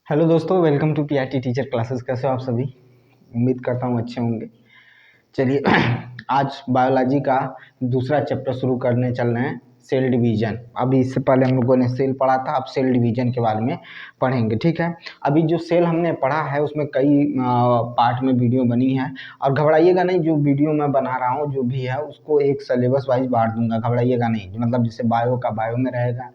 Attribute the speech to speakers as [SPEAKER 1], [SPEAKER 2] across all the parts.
[SPEAKER 1] Hello दोस्तों, welcome to PRT teacher classes. कैसे हो आप सभी? उम्मीद करता हूँ अच्छे होंगे। चलिए आज बायोलॉजी का दूसरा चैप्टर शुरू करने चल रहे हैं, सेल डिवीजन। अभी इससे पहले हम लोगों ने सेल पढ़ा था, अब सेल डिवीजन के बारे में पढ़ेंगे। ठीक है, अभी जो सेल हमने पढ़ा है उसमें कई पार्ट में वीडियो बनी है, और घबराइएगा नहीं, जो वीडियो मैं बना रहा हूँ जो भी है उसको एक सिलेबस वाइज बांट दूंगा। घबराइएगा नहीं, मतलब जैसे बायो का बायो में रहेगा,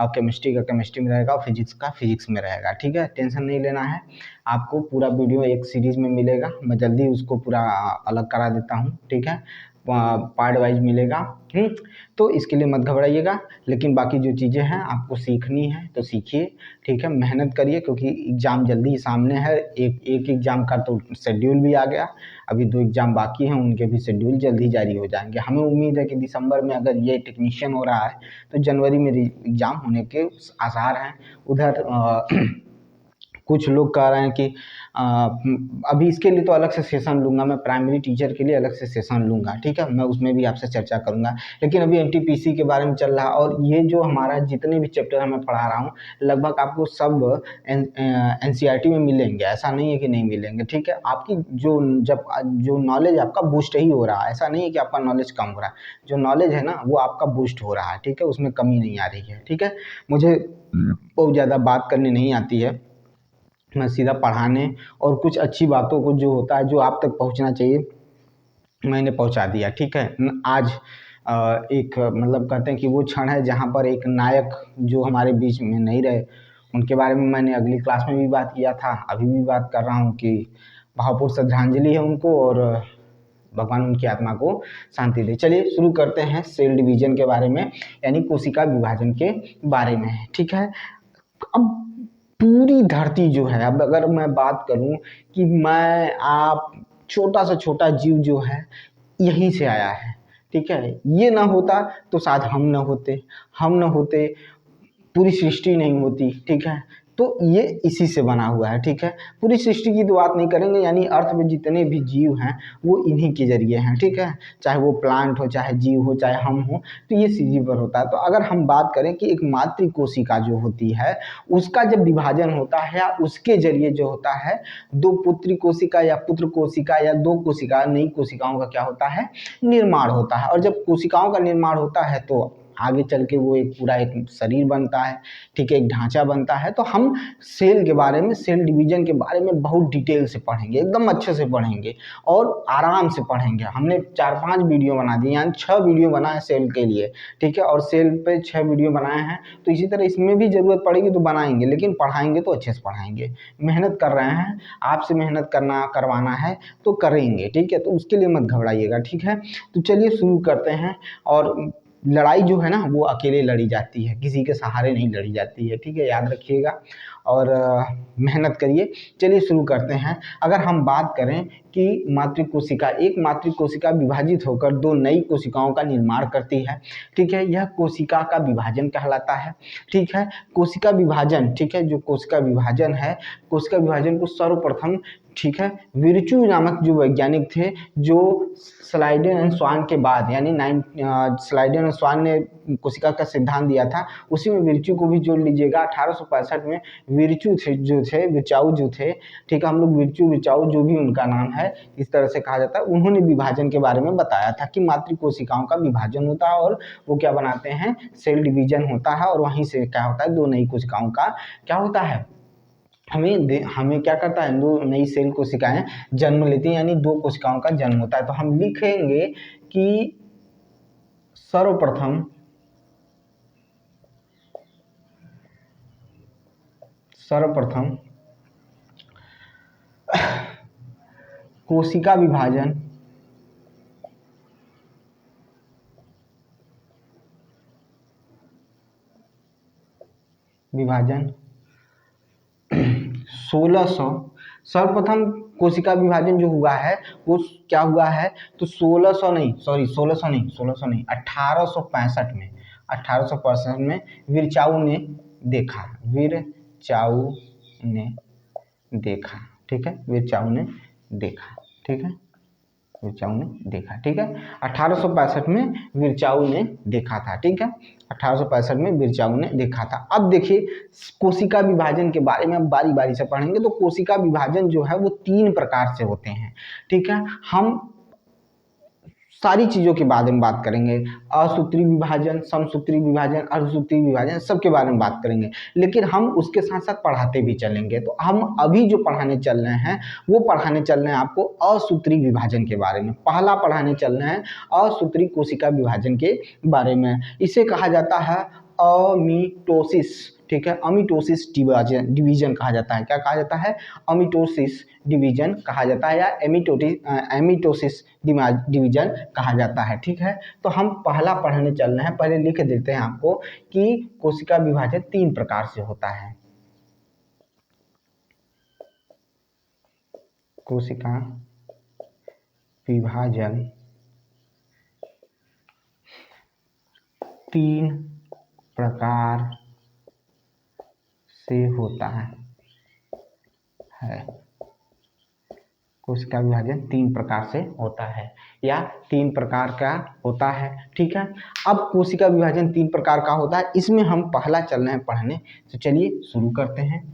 [SPEAKER 1] केमिस्ट्री का केमिस्ट्री में रहेगा और फिजिक्स का फिजिक्स में रहेगा। ठीक है, टेंशन नहीं लेना है, आपको पूरा वीडियो एक सीरीज में मिलेगा। मैं जल्दी उसको पूरा अलग करा देता हूँ। ठीक है, पार्ट वाइज मिलेगा। तो इसके लिए मत घबराइएगा, लेकिन बाकी जो चीज़ें हैं आपको सीखनी है तो सीखिए। ठीक है, मेहनत करिए, क्योंकि एग्ज़ाम जल्दी ही सामने है। एक एग्ज़ाम का तो शेड्यूल भी आ गया, अभी 2 एग्ज़ाम बाकी हैं, उनके भी शेड्यूल जल्दी जारी हो जाएंगे। हमें उम्मीद है कि दिसंबर में अगर ये टेक्नीशियन हो रहा है तो जनवरी में एग्ज़ाम होने के आसार हैं। उधर कुछ लोग कह रहे हैं कि अभी इसके लिए तो अलग से सेशन लूँगा, मैं प्राइमरी टीचर के लिए अलग से सेशन लूँगा। ठीक है, मैं उसमें भी आपसे चर्चा करूँगा। लेकिन अभी एनटीपीसी के बारे में चल रहा है, और ये जो हमारा जितने भी चैप्टर मैं पढ़ा रहा हूँ लगभग आपको सब एनसीईआरटी में मिलेंगे। ऐसा नहीं है कि नहीं मिलेंगे। ठीक है, आपकी जो नॉलेज आपका बूस्ट ही हो रहा है, ऐसा नहीं है कि आपका नॉलेज कम हो रहा है। जो नॉलेज है ना वो आपका बूस्ट हो रहा है। ठीक है, उसमें कमी नहीं आ रही है। ठीक है, मुझे बहुत ज़्यादा बात करनी नहीं आती है, मैं सीधा पढ़ाने और कुछ अच्छी बातों को जो होता है, जो आप तक पहुंचना चाहिए, मैंने पहुंचा दिया। ठीक है, आज एक मतलब कहते हैं कि वो क्षण है जहां पर एक नायक जो हमारे बीच में नहीं रहे, उनके बारे में मैंने अगली क्लास में भी बात किया था, अभी भी बात कर रहा हूं कि भावपूर्ण श्रद्धांजलि है उनको, और भगवान उनकी आत्मा को शांति दे। चलिए शुरू करते हैं सेल डिवीजन के बारे में, यानी कोशिका विभाजन के बारे में। ठीक है, अब पूरी धरती जो है, अब अगर मैं बात करूं कि मैं आप छोटा से छोटा जीव जो है यहीं से आया है। ठीक है, ये ना होता तो शायद हम न होते, पूरी सृष्टि नहीं होती। ठीक है, तो ये इसी से बना हुआ है। ठीक है, पूरी सृष्टि की तो बात नहीं करेंगे, यानी अर्थ में जितने भी जीव हैं वो इन्हीं के जरिए हैं। ठीक है, चाहे वो प्लांट हो, चाहे जीव हो, चाहे हम हो, तो ये इसी पर होता है। तो अगर हम बात करें कि एक मातृ कोशिका जो होती है उसका जब विभाजन होता है, या उसके जरिए जो होता है, दो पुत्री कोशिका या पुत्र कोशिका या दो कोशिका नई कोशिकाओं का क्या होता है, निर्माण होता है। और जब कोशिकाओं का निर्माण होता है तो आगे चल के वो एक पूरा एक शरीर बनता है। ठीक है, एक ढांचा बनता है। तो हम सेल के बारे में, सेल डिवीजन के बारे में बहुत डिटेल से पढ़ेंगे, एकदम अच्छे से पढ़ेंगे और आराम से पढ़ेंगे। हमने 4-5 वीडियो बना दी, यानी 6 वीडियो बना है सेल के लिए। ठीक है, और सेल पे 6 वीडियो बनाए हैं, तो इसी तरह इसमें भी जरूरत पड़ेगी तो बनाएंगे, लेकिन पढ़ाएंगे तो अच्छे से पढ़ाएंगे। मेहनत कर रहे हैं, आपसे मेहनत करवाना है तो करेंगे। ठीक है, तो उसके लिए मत घबराइएगा। ठीक है, तो चलिए शुरू करते हैं। और लड़ाई जो है ना वो अकेले लड़ी जाती है, किसी के सहारे नहीं लड़ी जाती है। ठीक है, याद रखिएगा और मेहनत करिए। चलिए शुरू करते हैं। अगर हम बात करें कि एक मातृ कोशिका विभाजित होकर 2 नई कोशिकाओं का निर्माण करती है। ठीक है, यह कोशिका का विभाजन कहलाता है। ठीक है, कोशिका विभाजन, ठीक है, जो कोशिका विभाजन है, कोशिका विभाजन को सर्वप्रथम, ठीक है, विर्चू नामक जो वैज्ञानिक थे, जो स्लाइडेन एंड स्वान के बाद, यानी स्लाइडेन और स्वान ने कोशिका का सिद्धांत दिया था, उसी में विर्चू को भी जोड़ लीजिएगा। 1865 में विर्चू विचाऊ जो थे, ठीक है, हम लोग विर्चू विचाऊ जो भी उनका नाम है इस तरह से कहा जाता है, उन्होंने विभाजन के बारे में बताया था कि मातृ कोशिकाओं का विभाजन होता है और वो क्या बनाते हैं, सेल डिवीजन होता है, और वहीं से क्या होता है, 2 नई कोशिकाओं का क्या होता है, हमें क्या करता है, 2 नई सेल कोशिकाएं जन्म लेती हैं, यानी 2 कोशिकाओं का जन्म होता है। तो हम लिखेंगे कि सर्वप्रथम कोशिका विभाजन 1600, सर्वप्रथम कोशिका विभाजन जो हुआ है वो क्या हुआ है, तो 1600 नहीं, सॉरी 1600 नहीं, 1865 में, 1865 में विरचाऊ ने देखा। ठीक है, विरचाऊ ने देखा। ठीक है, विर्चाऊ ने देखा, ठीक है। 1865 में विर्चाऊ ने देखा था, ठीक है। 1865 में विर्चाऊ ने देखा था। अब देखिए कोशिका विभाजन के बारे में हम बारी बारी से पढ़ेंगे। तो कोशिका विभाजन जो है वो 3 प्रकार से होते हैं, ठीक है। हम सारी चीज़ों के बारे में बात करेंगे, असूत्री विभाजन, समसूत्री विभाजन, अर्धसूत्री विभाजन, सबके बारे में बात करेंगे। लेकिन हम उसके साथ साथ पढ़ाते भी चलेंगे। तो हम अभी जो पढ़ाने चल रहे हैं वो पढ़ाने चल रहे हैं आपको असूत्री विभाजन के बारे में। पहला पढ़ाने चल रहे हैं असूत्री कोशिका विभाजन के बारे में। इसे कहा जाता है अमीटोसिस, ठीक है। अमीटोसिस डिवीजन कहा जाता है। क्या कहा जाता है? अमीटोसिस डिवीजन कहा जाता है, या एमिटोसिस डिवीजन कहा जाता है, ठीक है। तो हम पहला पढ़ने चल रहे हैं। पहले लिख देते हैं आपको कि कोशिका विभाजन 3 प्रकार से होता है। कोशिका विभाजन 3 प्रकार से होता है। कोशिका विभाजन 3 प्रकार से होता है, या 3 प्रकार का होता है, ठीक है। अब कोशिका विभाजन 3 प्रकार का होता है, इसमें हम पहला चल रहे हैं पढ़ने। तो चलिए शुरू करते हैं।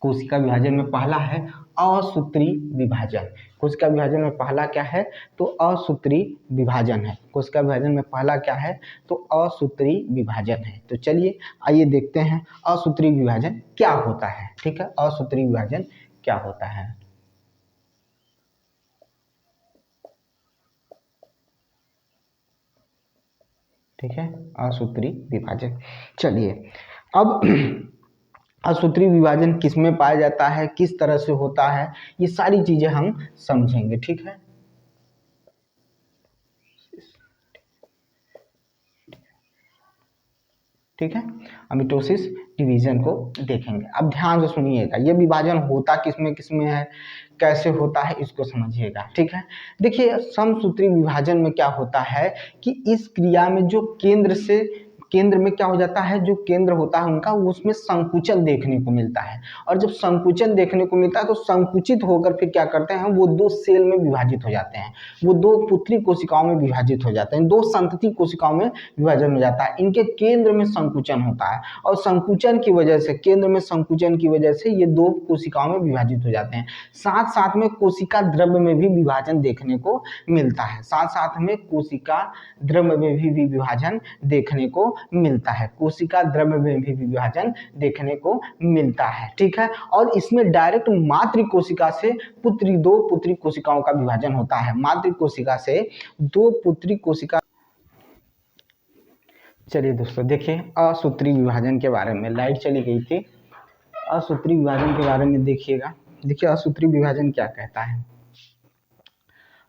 [SPEAKER 1] कोशिका विभाजन में पहला है असूत्री विभाजन। कोशिका विभाजन में पहला क्या है? तो असूत्री विभाजन है। कोशिका विभाजन में पहला क्या है? तो असूत्री विभाजन है। तो चलिए आइए देखते हैं असूत्री विभाजन क्या होता है, ठीक है। असूत्री विभाजन क्या होता है? ठीक है, असूत्री विभाजन। चलिए अब असूत्री विभाजन किस में पाया जाता है, किस तरह से होता है, ये सारी चीजें हम समझेंगे, ठीक है। ठीक है, अमीटोसिस डिवीजन को देखेंगे। अब ध्यान से सुनिएगा, ये विभाजन होता किसमें किसमें है, कैसे होता है, इसको समझिएगा, ठीक है। देखिए समसूत्री विभाजन में क्या होता है कि इस क्रिया में जो केंद्र में क्या हो जाता है, जो केंद्र होता है उनका, उसमें संकुचन देखने को मिलता है। और जब संकुचन देखने को मिलता है तो संकुचित होकर फिर क्या करते हैं, वो 2 सेल में विभाजित हो जाते हैं, वो 2 पुत्री कोशिकाओं में विभाजित हो जाते हैं, 2 संतति कोशिकाओं में विभाजन हो जाता है। इनके केंद्र में संकुचन होता है, और संकुचन की वजह से, केंद्र में संकुचन की वजह से ये 2 कोशिकाओं में विभाजित हो जाते हैं। साथ साथ में कोशिका द्रव्य में भी विभाजन देखने को मिलता है। साथ साथ में कोशिका द्रव्य में भी विभाजन देखने को मिलता है। कोशिका द्रव्य में भी विभाजन देखने को मिलता है, ठीक है। और इसमें डायरेक्ट मातृ कोशिका से 2 पुत्री कोशिकाओं का विभाजन होता है। मातृ कोशिका से 2 पुत्री कोशिका। चलिए दोस्तों देखिए असूत्री विभाजन के बारे में, लाइट चली गई थी। असूत्री विभाजन के बारे में देखिएगा। देखिए असूत्री विभाजन क्या कहता है।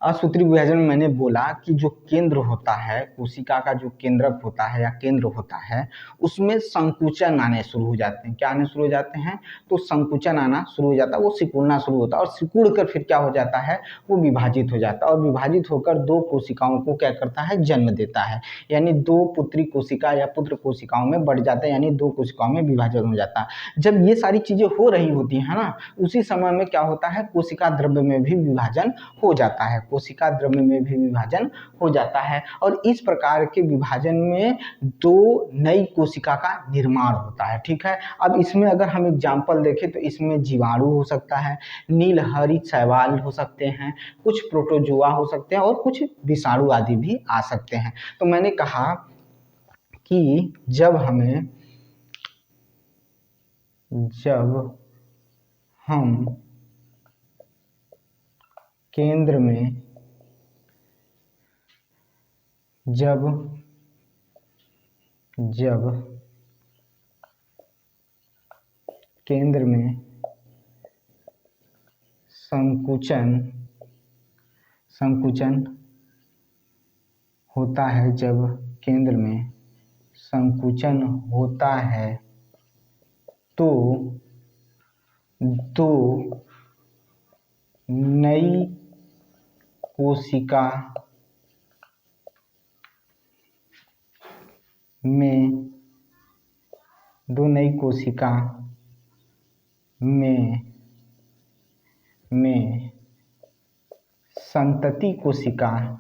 [SPEAKER 1] असूत्री विभाजन में मैंने बोला कि जो केंद्र होता है, कोशिका का जो केंद्रक होता है या केंद्र होता है, उसमें संकुचन आने शुरू हो जाते हैं। क्या आने शुरू हो जाते हैं? तो संकुचन आना शुरू हो जाता है, वो सिकुड़ना शुरू होता है, और सिकुड़ कर फिर क्या हो जाता है, वो विभाजित हो जाता है, और विभाजित होकर 2 कोशिकाओं को क्या करता है, जन्म देता है। यानी 2 पुत्री कोशिका या पुत्र कोशिकाओं में बढ़ जाता है, यानी 2 कोशिकाओं में विभाजन हो जाता है। जब ये सारी चीजें हो रही होती है ना, उसी समय में क्या होता है, कोशिका द्रव्य में भी विभाजन हो जाता है। कोशिका द्रव्य में भी विभाजन हो जाता है, और इस प्रकार के विभाजन में 2 नई कोशिका का निर्माण होता है, ठीक है। अब इसमें अगर हम एग्जाम्पल देखें तो इसमें जीवाणु हो सकता है, नीलहरित शैवाल हो सकते हैं, कुछ प्रोटोजोआ हो सकते हैं, और कुछ विषाणु आदि भी आ सकते हैं। तो मैंने कहा कि जब हम केंद्र में जब केंद्र में संकुचन होता है, जब केंद्र में संकुचन होता है तो 2 नई कोशिका में 2 नई कोशिका में संतति कोशिका,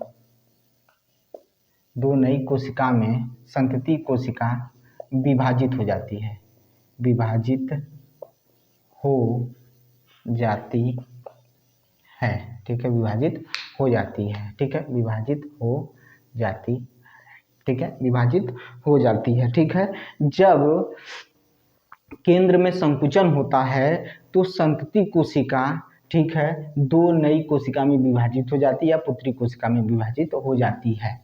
[SPEAKER 1] दो नई कोशिका में संतति कोशिका विभाजित हो जाती है, विभाजित हो जाती है, ठीक है, विभाजित हो जाती है, ठीक है, विभाजित हो जाती, ठीक है, विभाजित हो जाती है, ठीक है। जब केंद्र में संकुचन होता है तो संतति कोशिका, ठीक है, दो नई कोशिका में विभाजित हो जाती है या पुत्री कोशिका में विभाजित हो जाती है।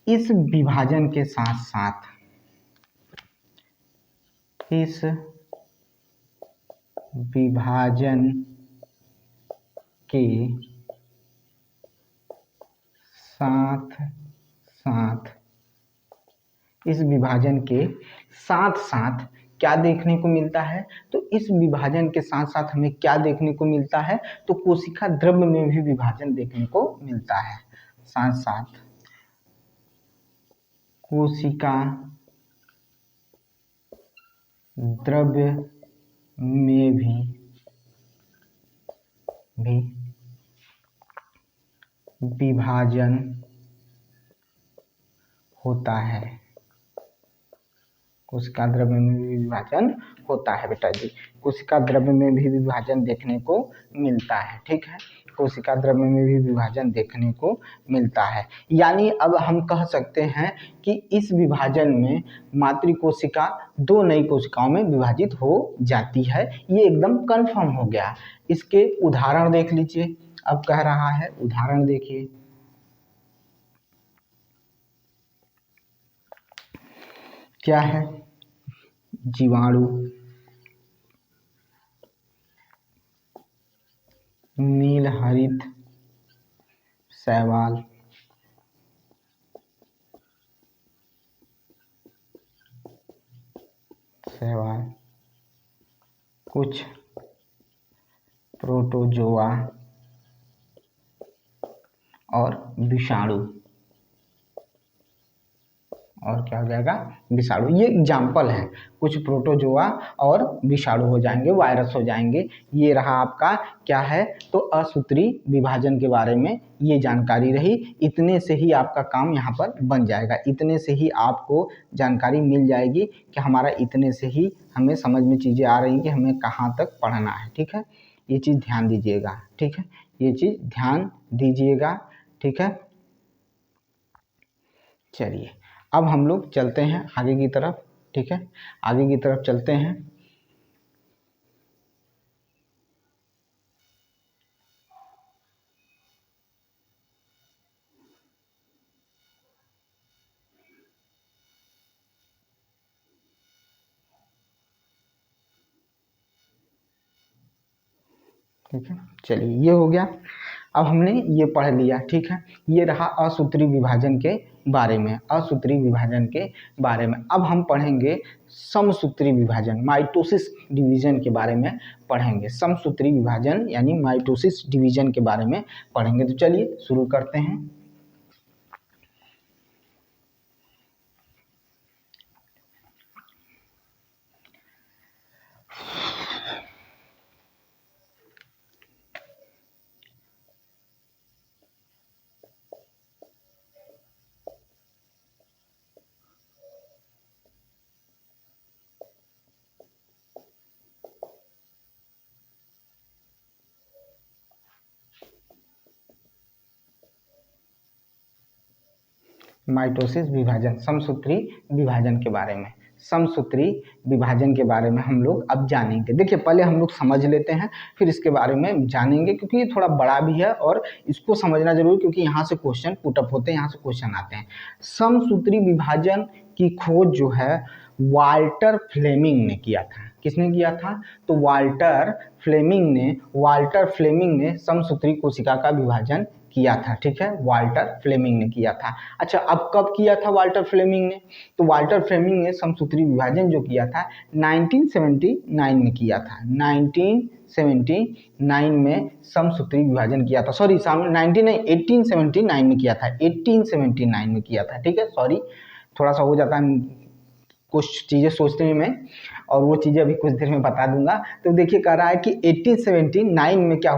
[SPEAKER 1] इस विभाजन के साथ साथ, इस विभाजन के साथ साथ, इस विभाजन के साथ साथ क्या देखने को मिलता है? तो इस विभाजन के साथ साथ हमें क्या देखने को मिलता है? तो कोशिका द्रव्य में भी विभाजन देखने को मिलता है। साथ साथ कोशिका द्रव्य में भी विभाजन होता है, कोशिका द्रव्य में भी विभाजन होता है बेटा जी, कोशिका द्रव्य में भी विभाजन देखने को मिलता है, ठीक है, कोशिका द्रव्य में भी विभाजन देखने को मिलता है। यानी अब हम कह सकते हैं कि इस विभाजन में मातृकोशिका दो नई कोशिकाओं में विभाजित हो जाती है, ये एकदम कंफर्म हो गया। इसके उदाहरण देख लीजिए, अब कह रहा है उदाहरण देखिए, क्या है? जीवाणु, नील हरित शैवाल, कुछ प्रोटोजोआ और विषाणु, और क्या हो जाएगा? विषाणु। ये एग्जाम्पल है, कुछ प्रोटोजोआ और विषाणु हो जाएंगे, वायरस हो जाएंगे। ये रहा आपका क्या है? तो असूत्री विभाजन के बारे में ये जानकारी रही। इतने से ही आपका काम यहाँ पर बन जाएगा, इतने से ही आपको जानकारी मिल जाएगी कि हमारा इतने से ही हमें समझ में चीज़ें आ रही कि हमें कहाँ तक पढ़ना है, ठीक है। ये चीज़ ध्यान दीजिएगा, ठीक है, ये चीज़ ध्यान दीजिएगा, ठीक है। चलिए अब हम लोग चलते हैं आगे की तरफ, ठीक है, आगे की तरफ चलते हैं। ठीक है, चलिए ये हो गया। अब हमने ये पढ़ लिया, ठीक है, ये रहा असूत्री विभाजन के बारे में, असूत्री विभाजन के बारे में। अब हम पढ़ेंगे समसूत्री विभाजन, माइटोसिस डिवीजन के बारे में पढ़ेंगे। समसूत्री विभाजन यानी माइटोसिस डिवीजन के बारे में पढ़ेंगे। तो चलिए शुरू करते हैं। माइटोसिस विभाजन, समसूत्री विभाजन के बारे में, समसूत्री विभाजन के बारे में हम लोग अब जानेंगे। देखिए पहले हम लोग समझ लेते हैं, फिर इसके बारे में जानेंगे, क्योंकि ये थोड़ा बड़ा भी है और इसको समझना जरूरी, क्योंकि यहाँ से क्वेश्चन पुटअप होते हैं, यहाँ से क्वेश्चन आते हैं। समसूत्री विभाजन की खोज जो है वाल्टर फ्लेमिंग ने किया था। किसने किया था? तो वाल्टर फ्लेमिंग ने समसूत्री कोशिका का विभाजन किया था, ठीक है, वाल्टर फ्लेमिंग ने किया था। अच्छा अब कब किया था वाल्टर फ्लेमिंग ने? तो वाल्टर फ्लेमिंग ने समसूत्री विभाजन जो किया था 1979 में किया था, 1979 में समसूत्री विभाजन किया था। सॉरी 1879 में किया था, 1879 में किया था, ठीक है, सॉरी थोड़ा सा हो जाता है कुछ चीज़ें सोचने में, और वो चीज़ें अभी कुछ देर में बता दूंगा। तो देखिए कह रहा है कि 1879 में क्या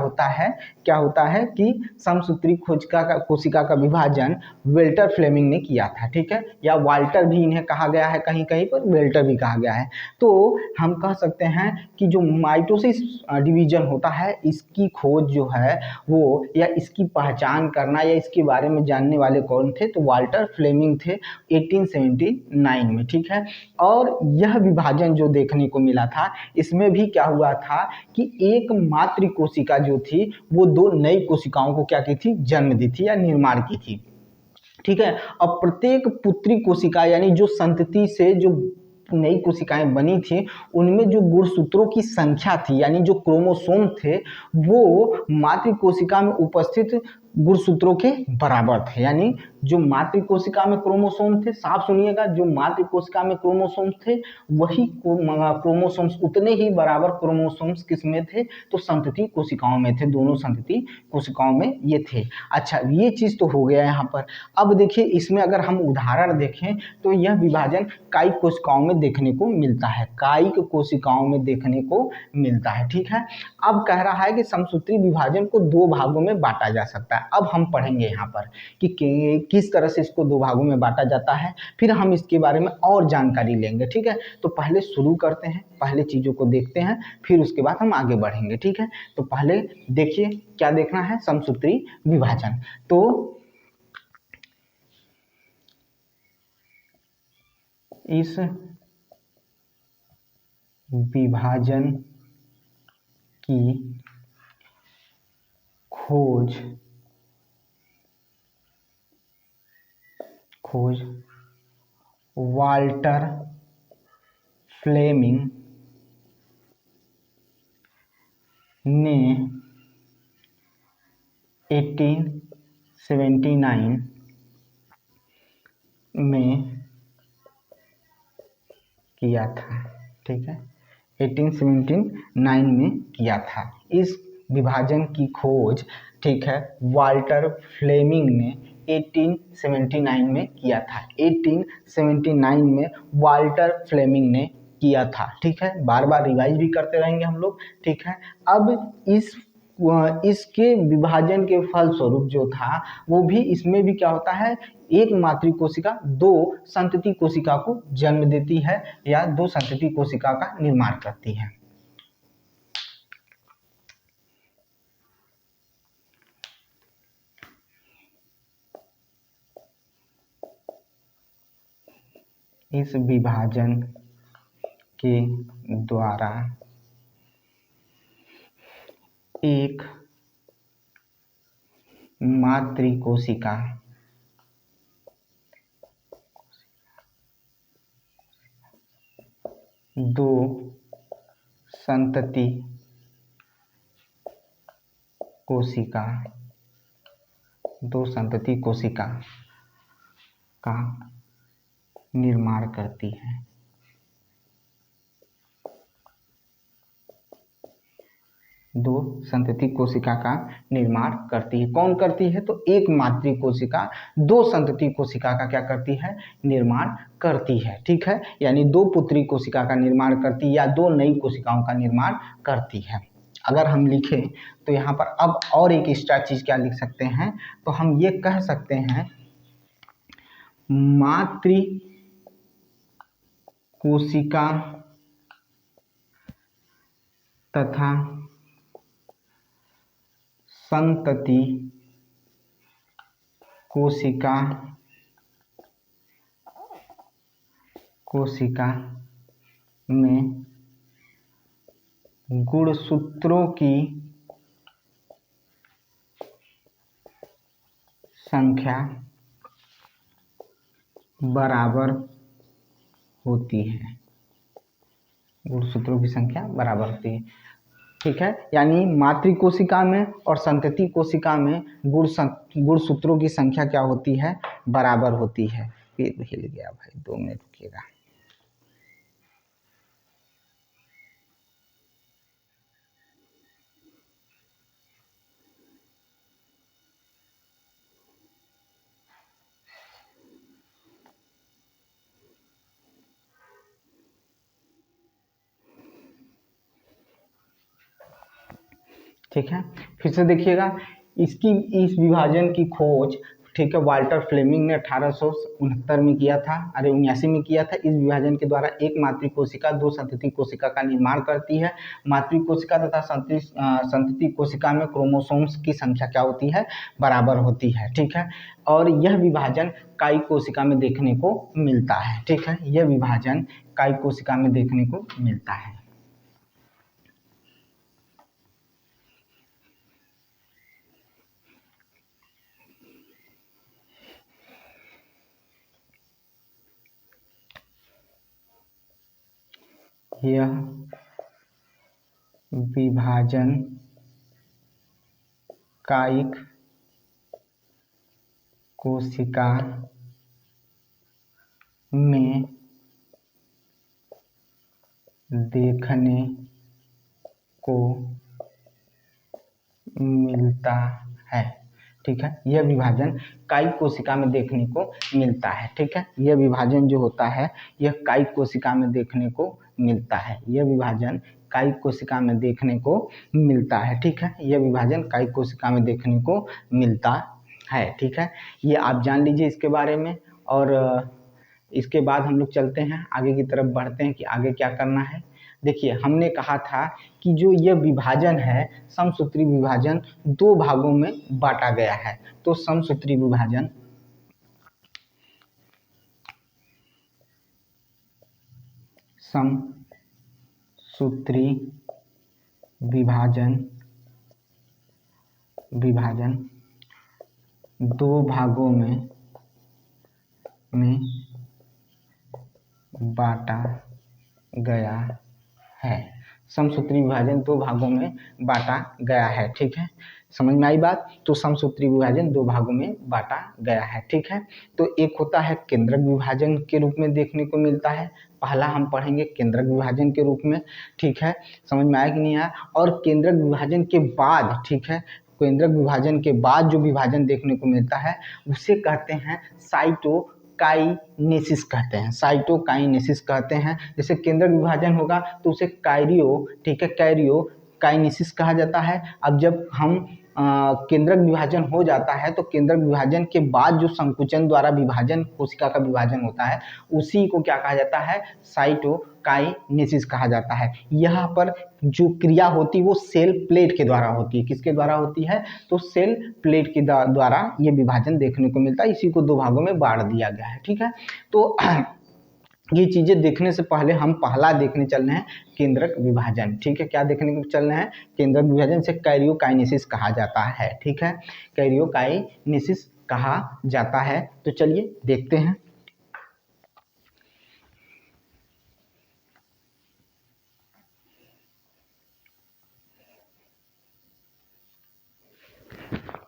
[SPEAKER 1] होता है कि समसूत्री कोशिका का विभाजन वेल्टर फ्लेमिंग ने किया था, ठीक है, या वाल्टर भी इन्हें कहा गया है, कहीं कहीं पर वेल्टर भी कहा गया है। तो हम कह सकते हैं कि जो माइटोसिस डिवीजन होता है, इसकी खोज जो है वो, या इसकी पहचान करना या इसके बारे में जानने वाले कौन थे, तो वाल्टर फ्लेमिंग थे 1879 में, ठीक है। और यह विभाजन जो देखने को मिला था, इसमें भी क्या हुआ था कि एक मातृ कोशिका जो थी वो दो नई कोशिकाओं को क्या की थी, जन्म दी थी या निर्माण की थी, ठीक है। अब प्रत्येक पुत्री कोशिका यानी जो संतति से जो नई कोशिकाएं बनी थी, उनमें जो गुणसूत्रों की संख्या थी यानी जो क्रोमोसोम थे, वो मातृ कोशिका में उपस्थित गुणसूत्रों के बराबर थे। यानी जो मातृ कोशिका में क्रोमोसोम थे, साफ सुनिएगा, जो मातृ कोशिका में क्रोमोसोम्स थे वही क्रोमोसोम्स उतने ही बराबर क्रोमोसोम्स किसमें थे, तो संतति कोशिकाओं में थे, दोनों संतति कोशिकाओं में ये थे। अच्छा, ये चीज तो हो गया यहाँ पर। अब देखिए इसमें अगर हम उदाहरण देखें तो यह विभाजन कायिक कोशिकाओं में देखने को मिलता है, कायिक कोशिकाओं में देखने को मिलता है, ठीक है। अब कह रहा है कि समसूत्री विभाजन को दो भागों में बांटा जा सकता है। अब हम पढ़ेंगे यहाँ पर कि किस तरह से इसको दो भागों में बांटा जाता है, फिर हम इसके बारे में और जानकारी लेंगे, ठीक है। तो पहले शुरू करते हैं, पहले चीजों को देखते हैं, फिर उसके बाद हम आगे बढ़ेंगे, ठीक है। तो पहले देखिए क्या देखना है, समसूत्री विभाजन। तो इस विभाजन की खोज वाल्टर फ्लेमिंग ने 1879 में किया था, ठीक है, 1879 में किया था। इस विभाजन की खोज, ठीक है, वाल्टर फ्लेमिंग ने 1879 में किया था। 1879 में वाल्टर फ्लेमिंग ने किया था, ठीक है। बार बार रिवाइज भी करते रहेंगे हम लोग, ठीक है। अब इसके विभाजन के फलस्वरूप जो था, वो भी इसमें भी क्या होता है, एक मातृ कोशिका दो संतति कोशिका को जन्म देती है या दो संतति कोशिका का निर्माण करती है। इस विभाजन के द्वारा एक मातृ कोशिका दो संतति कोशिका का निर्माण करती है। दो संतति कोशिका का निर्माण करती है। कौन करती है, तो एक मातृ कोशिका दो संतति कोशिका का क्या करती है, निर्माण करती है, ठीक है। यानी दो पुत्री कोशिका का निर्माण करती है या दो नई कोशिकाओं का निर्माण करती है। अगर हम लिखें तो यहाँ पर अब और एक एक्स्ट्रा चीज क्या लिख सकते हैं, तो हम ये कह सकते हैं मातृ कोशिका तथा संतति कोशिका में गुणसूत्रों की संख्या बराबर होती है। गुणसूत्रों की संख्या बराबर होती है, ठीक है। यानी मातृ कोशिका में और संतति कोशिका में गुणसूत्रों की संख्या क्या होती है, बराबर होती है। फिर हिल गया भाई, 2 मिनट रुकिएगा। ठीक है, फिर से देखिएगा, इसकी इस विभाजन की खोज, ठीक है, वाल्टर फ्लेमिंग ने 1869 में किया था, अरे 79 में किया था। इस विभाजन के द्वारा एक मातृ कोशिका दो संतति कोशिका का निर्माण करती है। मातृ कोशिका तथा संतति कोशिका में क्रोमोसोम्स की संख्या क्या होती है, बराबर होती है। ठीक है, और यह विभाजन काई कोशिका में देखने को मिलता है। ठीक है, यह विभाजन काई कोशिका में देखने को मिलता है। यह विभाजन कायिक कोशिका में देखने को मिलता है। ठीक है, यह विभाजन कायिक कोशिका में देखने को मिलता है। ठीक है, यह विभाजन जो होता है यह कायिक कोशिका में देखने को मिलता है। यह विभाजन कायिक कोशिका में देखने को मिलता है। ठीक है, यह विभाजन कायिक कोशिका में देखने को मिलता है। ठीक है, ये आप जान लीजिए इसके बारे में। और इसके बाद हम लोग चलते हैं आगे की तरफ, बढ़ते हैं कि आगे क्या करना है। देखिए, हमने कहा था कि जो यह विभाजन है, समसूत्री विभाजन, दो भागों में बांटा गया है। तो समसूत्री विभाजन, समसूत्री विभाजन दो भागों में बांटा गया है। समसूत्री विभाजन दो भागों में बांटा गया है। ठीक है, समझ में आई बात। तो समसूत्री विभाजन दो भागों में बांटा गया है। ठीक है, तो एक होता है केंद्रक विभाजन के रूप में देखने को मिलता है। पहला हम पढ़ेंगे केंद्रक विभाजन के रूप में। ठीक है, समझ में आया कि नहीं आया। और केंद्रक विभाजन के बाद, ठीक है, केंद्रक विभाजन के बाद जो विभाजन देखने को मिलता है उसे कहते हैं साइटोकाइनेसिस कहते हैं। साइटोकाइनेसिस कहते हैं। जैसे केंद्रक विभाजन होगा तो उसे कैरियो, ठीक है, कैरियोकाइनेसिस कहा जाता है। अब जब हम केंद्रक विभाजन हो जाता है तो केंद्रक विभाजन के बाद जो संकुचन द्वारा विभाजन, कोशिका का विभाजन होता है, उसी को क्या कहा जाता है, साइटोकाइनेसिस कहा जाता है। यहाँ पर जो क्रिया होती है वो सेल प्लेट के द्वारा होती है। किसके द्वारा होती है, तो सेल प्लेट के द्वारा ये विभाजन देखने को मिलता है। इसी को दो भागों में बांट दिया गया है। ठीक है, तो ये चीजें देखने से पहले हम पहला देखने चल रहे हैं केंद्रक विभाजन। ठीक है, क्या देखने को चल रहे हैं, केंद्रक विभाजन से कैरियोकाइनेसिस कहा जाता है। ठीक है, कैरियोकाइनेसिस कहा जाता है। तो चलिए देखते हैं।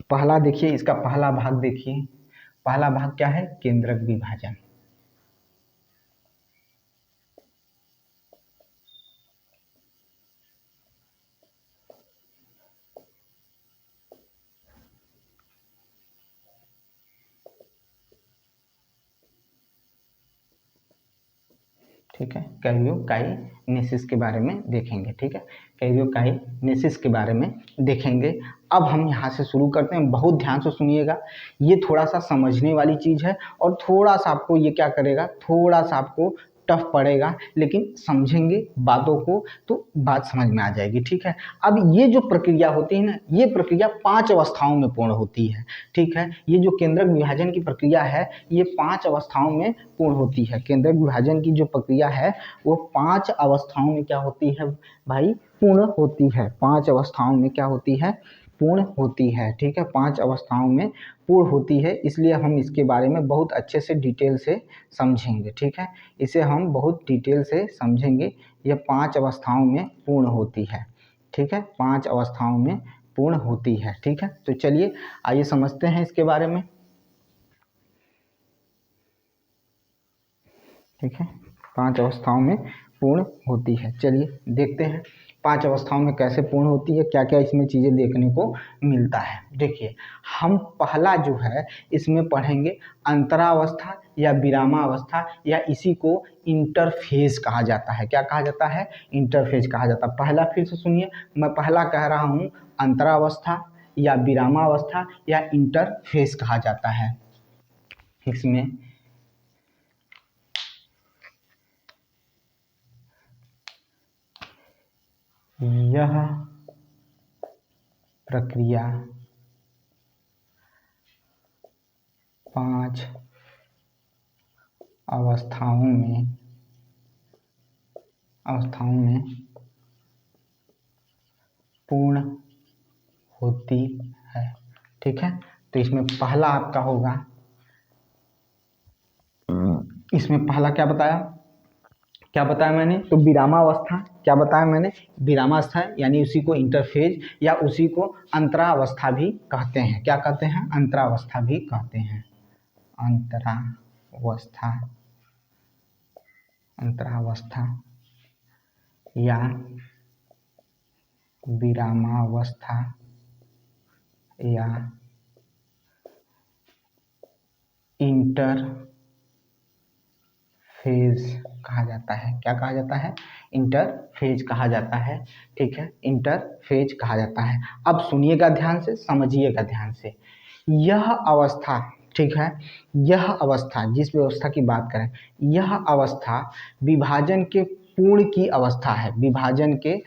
[SPEAKER 1] पहला देखिए, इसका पहला भाग देखिए। पहला भाग क्या है, केंद्रक विभाजन। ठीक है, कैरियोकाइनेसिस के बारे में देखेंगे। ठीक है, कैरियोकाइनेसिस के बारे में देखेंगे। अब हम यहाँ से शुरू करते हैं। बहुत ध्यान से सुनिएगा, ये थोड़ा सा समझने वाली चीज़ है और थोड़ा सा आपको ये क्या करेगा, थोड़ा सा आपको टफ पड़ेगा, लेकिन समझेंगे बातों को तो बात समझ में आ जाएगी। ठीक है, अब ये जो प्रक्रिया होती है ना, ये प्रक्रिया 5 अवस्थाओं में पूर्ण होती है। ठीक है, ये जो केंद्रक विभाजन की प्रक्रिया है ये 5 अवस्थाओं में पूर्ण होती है। केंद्रक विभाजन की जो प्रक्रिया है वो 5 अवस्थाओं में क्या होती है भाई, पूर्ण होती है। 5 अवस्थाओं में क्या होती है, पूर्ण होती है। ठीक है, 5 अवस्थाओं में पूर्ण होती है, इसलिए हम इसके बारे में बहुत अच्छे से डिटेल से समझेंगे। ठीक है, इसे हम बहुत डिटेल से समझेंगे। यह 5 अवस्थाओं में पूर्ण होती है। ठीक है, 5 अवस्थाओं में पूर्ण होती है। ठीक है, तो चलिए आइए समझते हैं इसके बारे में। ठीक है, 5 अवस्थाओं में पूर्ण होती है। चलिए देखते हैं 5 अवस्थाओं में कैसे पूर्ण होती है, क्या क्या इसमें चीज़ें देखने को मिलता है। देखिए, हम पहला जो है इसमें पढ़ेंगे अंतरावस्था या विरामावस्था, या इसी को इंटरफेज कहा जाता है। क्या कहा जाता है? इंटरफेज कहा जाता है। पहला फिर से सुनिए, मैं पहला कह रहा हूँ अंतरावस्था या विरामावस्था या इंटरफेज कहा जाता है। इसमें यह प्रक्रिया 5 अवस्थाओं में पूर्ण होती है। ठीक है, तो इसमें पहला आपका होगा, इसमें पहला क्या बताया मैंने? तो विरामावस्था। क्या बताया मैंने? विरामावस्था, यानी उसी को इंटरफेज या उसी को अंतरावस्था भी कहते हैं। क्या कहते हैं? अंतरावस्था भी कहते हैं। अंतरावस्था या विरामावस्था या इंटरफेज कहा जाता है। क्या कहा जाता है? इंटरफेज कहा जाता है। ठीक है, इंटरफेज कहा जाता है। अब सुनिएगा ध्यान से, समझिएगा ध्यान से। यह अवस्था, ठीक है, यह अवस्था, जिस व्यवस्था की बात करें, यह अवस्था विभाजन के पूर्ण की अवस्था है। विभाजन के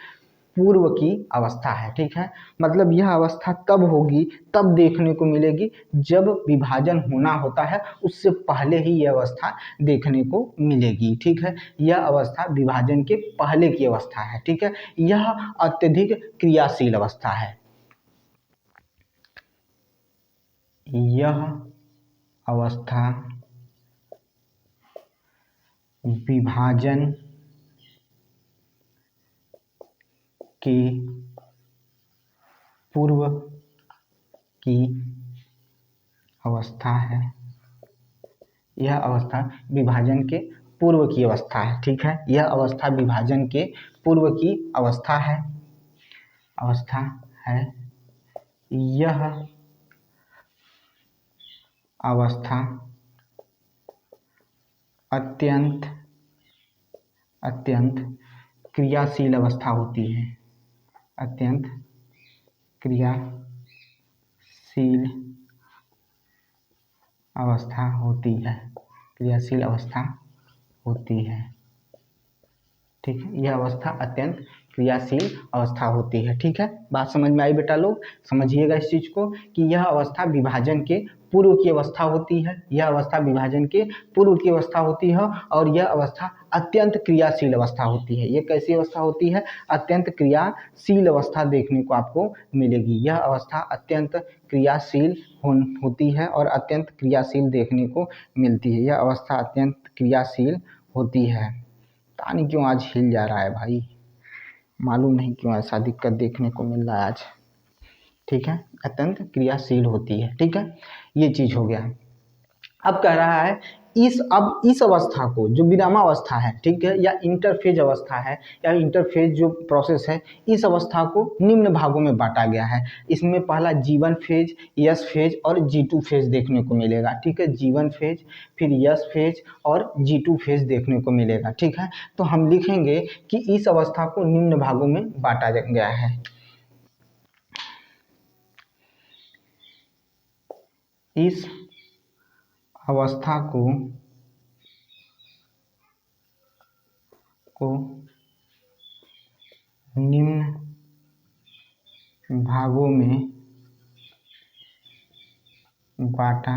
[SPEAKER 1] पूर्व की अवस्था है। ठीक है, मतलब यह अवस्था तब होगी, तब देखने को मिलेगी जब विभाजन होना होता है, उससे पहले ही यह अवस्था देखने को मिलेगी। ठीक है, यह अवस्था विभाजन के पहले की अवस्था है। ठीक है, यह अत्यधिक क्रियाशील अवस्था है। यह अवस्था विभाजन के पूर्व की अवस्था है। यह अवस्था विभाजन के पूर्व की अवस्था है। ठीक है, यह अवस्था विभाजन के पूर्व की अवस्था है। यह अवस्था अत्यंत क्रियाशील अवस्था होती है। अत्यंत क्रियाशील अवस्था होती है। क्रियाशील अवस्था होती है। ठीक है, यह अवस्था अत्यंत क्रियाशील अवस्था होती है। ठीक है, बात समझ में आई बेटा लोग? समझिएगा इस चीज को कि यह अवस्था विभाजन के पूर्व की अवस्था होती है। यह अवस्था विभाजन के पूर्व की अवस्था होती है और यह अवस्था अत्यंत क्रियाशील अवस्था होती है। ये कैसी अवस्था होती है? अत्यंत क्रियाशील अवस्था देखने को आपको मिलेगी। यह अवस्था अत्यंत क्रियाशील होती है और अत्यंत क्रियाशील देखने को मिलती है। यह अवस्था अत्यंत क्रियाशील होती है। पता नहीं क्यों आज हिल जा रहा है भाई, मालूम नहीं क्यों ऐसा दिक्कत देखने को मिल रहा है आज। ठीक है, अत्यंत क्रियाशील होती है। ठीक है, ये चीज हो गया। अब कह रहा है इस अवस्था को, जो विरामावस्था है, ठीक है, या इंटरफेज अवस्था है, या इंटरफेज जो प्रोसेस है, इस अवस्था को निम्न भागों में बांटा गया है। इसमें पहला G1 फेज, यस फेज और G2 फेज देखने को मिलेगा। ठीक है, G1 फेज, फिर यस फेज और G2 फेज देखने को मिलेगा। ठीक है, तो हम लिखेंगे कि इस अवस्था को निम्न भागों में बांटा गया है। इस अवस्था को निम्न भागों में बांटा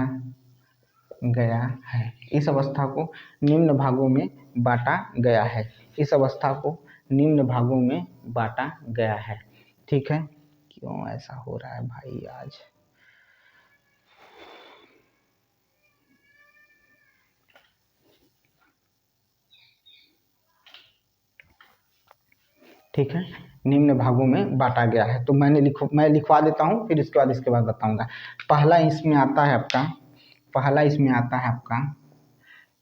[SPEAKER 1] गया है। इस अवस्था को निम्न भागों में बांटा गया है। इस अवस्था को निम्न भागों में बांटा गया है। ठीक है, क्यों ऐसा हो रहा है भाई आज? ठीक है, निम्न भागों में बांटा गया है। तो मैं लिखवा देता हूँ, फिर इसके बाद बताऊंगा। पहला इसमें आता है आपका,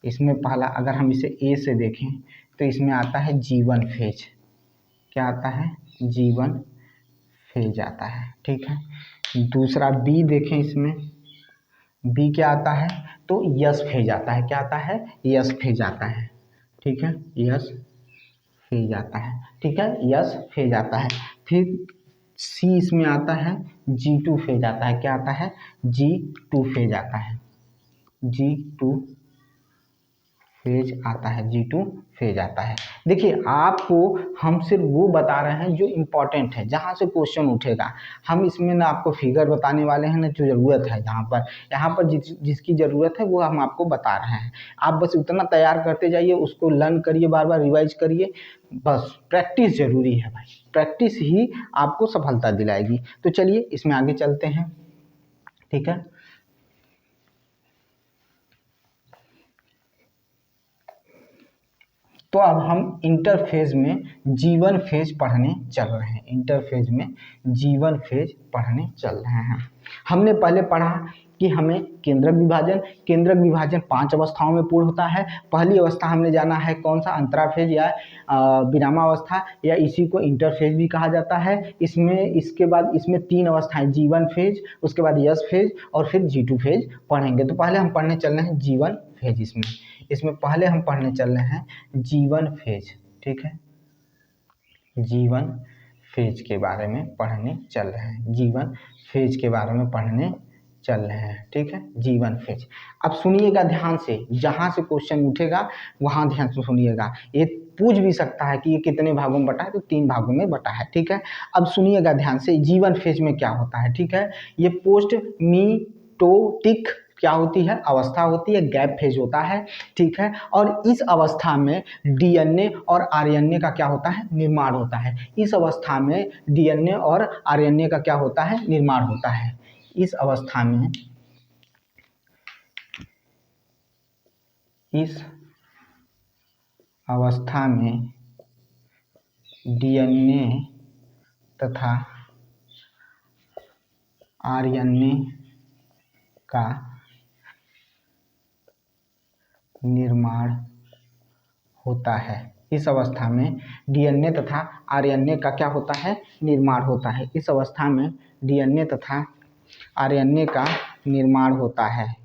[SPEAKER 1] इसमें पहला, अगर हम इसे ए से देखें तो इसमें आता है G1 फेज। क्या आता है? जीवन फेज आता है। ठीक है, दूसरा बी देखें, इसमें बी क्या आता है, तो यस फेज आता है। क्या आता है, यस फेज आता है। ठीक है, यस फेज आता है। ठीक है, यस फेज आता है। फिर सी इसमें आता है, G2 फेज आता है। क्या आता है, G2 फेज आता है। G2 फेज आता है, G2 फेज आता है। देखिए, आपको हम सिर्फ वो बता रहे हैं जो इम्पोर्टेंट है, जहाँ से क्वेश्चन उठेगा। हम इसमें ना आपको फिगर बताने वाले हैं, ना जो ज़रूरत है जहाँ पर, यहाँ पर जिसकी ज़रूरत है वो हम आपको बता रहे हैं। आप बस उतना तैयार करते जाइए, उसको लर्न करिए, बार बार रिवाइज करिए। बस प्रैक्टिस ज़रूरी है भाई, प्रैक्टिस ही आपको सफलता दिलाएगी। तो चलिए इसमें आगे चलते हैं। ठीक है, तो अब हम इंटरफेज में जीवन फेज पढ़ने चल रहे हैं। इंटरफेज में जीवन फेज पढ़ने चल रहे हैं। हमने पहले पढ़ा कि हमें केंद्रक विभाजन 5 अवस्थाओं में पूर्ण होता है। पहली अवस्था हमने जाना है कौन सा, अंतराफेज या विरामावस्था, या इसी को इंटरफेज भी कहा जाता है। इसके बाद इसमें 3 अवस्थाएं, जीवन फेज, उसके बाद यस फेज और फिर G2 फेज पढ़ेंगे। तो पहले हम पढ़ने चल रहे हैं जीवन फेज। इसमें पहले हम पढ़ने चल रहे हैं जीवन फेज। ठीक है, जीवन फेज के बारे में पढ़ने चल रहे हैं। जीवन फेज के बारे में पढ़ने चल रहे हैं। ठीक है, जीवन फेज। अब सुनिएगा ध्यान से, जहाँ से क्वेश्चन उठेगा वहाँ ध्यान से सुनिएगा। ये पूछ भी सकता है कि ये कितने भागों में बटा है, तो 3 भागों में बटा है। ठीक है, अब सुनिएगा ध्यान से, जीवन फेज में क्या होता है। ठीक है, ये पोस्ट मीटोटिक क्या होती है, अवस्था होती है, गैप फेज होता है। ठीक है, और इस अवस्था में डीएनए और आरएनए का क्या होता है, निर्माण होता है। इस अवस्था में डीएनए और आरएनए का क्या होता है, निर्माण होता है। इस अवस्था में डीएनए तथा आरएनए का निर्माण होता है। इस अवस्था में डीएनए तथा आरएनए का क्या होता है, निर्माण होता है। इस अवस्था में डीएनए तथा आरएनए का निर्माण होता है।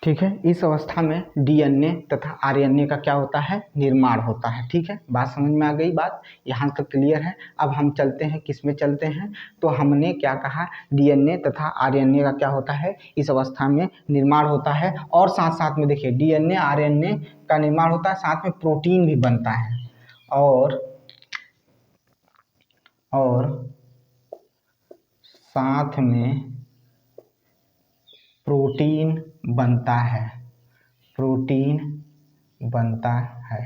[SPEAKER 1] ठीक है, इस अवस्था में डीएनए तथा आरएनए का क्या होता है, निर्माण होता है। ठीक है, बात समझ में आ गई, बात यहाँ तक क्लियर है। अब हम चलते हैं, किस में चलते हैं, तो हमने क्या कहा, डीएनए तथा आरएनए का क्या होता है, इस अवस्था में निर्माण होता है। और साथ साथ में देखिए, डीएनए आरएनए का निर्माण होता है, साथ में प्रोटीन भी बनता है। और साथ में प्रोटीन बनता है। प्रोटीन बनता है।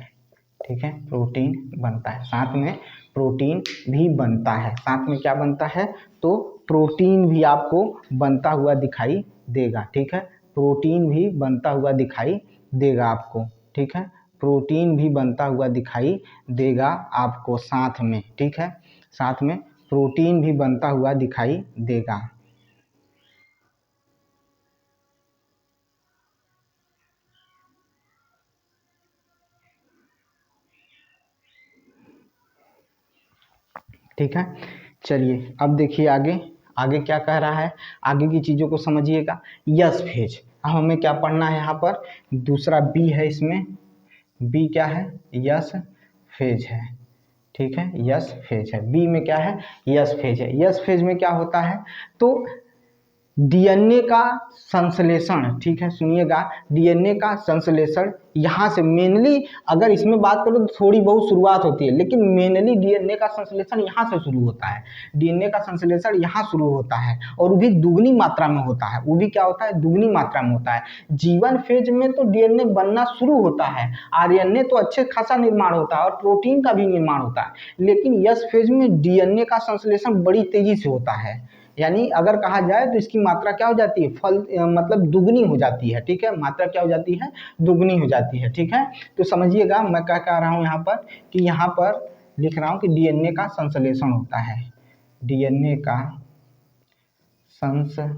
[SPEAKER 1] ठीक है, प्रोटीन बनता है, साथ में प्रोटीन भी बनता है। साथ में क्या बनता है, तो प्रोटीन भी आपको बनता हुआ दिखाई देगा। ठीक है, प्रोटीन भी बनता हुआ दिखाई देगा आपको। ठीक है, प्रोटीन भी बनता हुआ दिखाई देगा आपको साथ में। ठीक है, साथ में प्रोटीन भी बनता हुआ दिखाई देगा। ठीक है, चलिए अब देखिए आगे, आगे क्या कह रहा है, आगे की चीज़ों को समझिएगा। यस फेज, अब हमें क्या पढ़ना है यहाँ पर, दूसरा बी है, इसमें बी क्या है, यस फेज है। ठीक है, यस फेज है, बी में क्या है, यस फेज है। यस फेज में क्या होता है, तो डीएनए का संश्लेषण, ठीक है सुनिएगा, डीएनए का संश्लेषण यहाँ से मेनली, अगर इसमें बात करो तो थोड़ी बहुत शुरुआत होती है, लेकिन मेनली डीएनए का संश्लेषण यहाँ से शुरू होता है। डीएनए का संश्लेषण यहाँ शुरू होता है और वो भी दुगनी मात्रा में होता है। वो भी क्या होता है, दुगनी मात्रा में होता है। जीवन फेज में तो डीएनए बनना शुरू होता है, आरएनए तो अच्छे खासा निर्माण होता है और प्रोटीन का भी निर्माण होता है, लेकिन यस फेज में डीएनए का संश्लेषण बड़ी तेजी से होता है। यानी अगर कहा जाए तो इसकी मात्रा क्या हो जाती है, मतलब दुगनी हो जाती है, ठीक है, मात्रा क्या हो जाती है, दुगनी हो जाती है, ठीक है। तो समझिएगा मैं क्या कह रहा हूँ यहाँ पर, कि यहाँ पर लिख रहा हूँ कि डीएनए का संश्लेषण होता है, डीएनए का संश्लेषण,